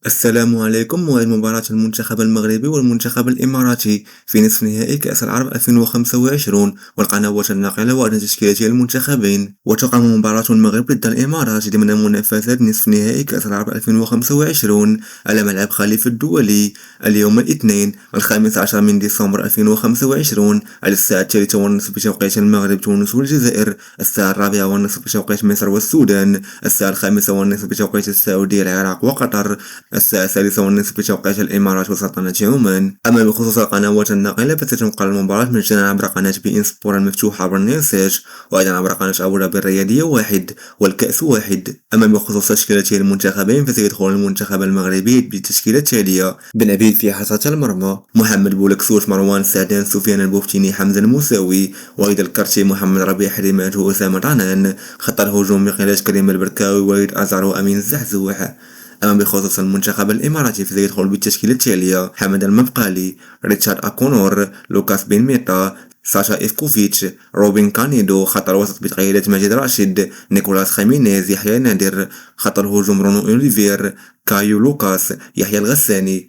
السلام عليكم. موعد مباراة المنتخب المغربي والمنتخب الإماراتي في نصف نهائي كأس العرب 2025، والقنوات الناقلة وأدنى تشكيلات المنتخبين. وتقام مباراة المغرب ضد الإمارات ضمن منافسات نصف نهائي كأس العرب 2025 على ملعب خليفة الدولي اليوم الاثنين 15 من ديسمبر 2025 على الساعة 3:30 بتوقيت المغرب، تونس والجزائر الساعة 4:30 بتوقيت مصر والسودان، الساعة 5:30 بتوقيت السعودية العراق وقطر، الساعة 3:30 بتوقيت الإمارات وسلطنة عمان. أما بخصوص القنوات الناقلة فتنقل المباراة مجانا عبر قناة بي إن سبور المفتوحة عبر نيلسات، وأيضا عبر قناة أبو ظبي الرياضية واحد والكأس واحد. أما بخصوص تشكيلة المنتخبين فسيدخل المنتخب المغربي بالتشكيلة التالية: بنبيل في حراسة المرمى، محمد بولكسوت، مروان سعدان، سفيان البوفتيني، حمزة الموساوي، وائل الكرتي، محمد ربيع، حريمات وأسامة رنان. خط الهجوم بقيادة كريم البركاوي، وليد أزهر، وأمين الزحزوح. أما بخصوص المنتخب الإماراتي فسيدخل بالتشكيلة التالية: حمد المبقالي، ريتشارد أكونور، لوكاس بن ميتا، ساشا إيفكوفيتش، روبن كانيدو. خط الوسط بقيادة مجيد راشد، نيكولاس خيمينيز، يحيى نادر. خط الهجوم: برونو أوليفير، كايو لوكاس، يحيى الغساني.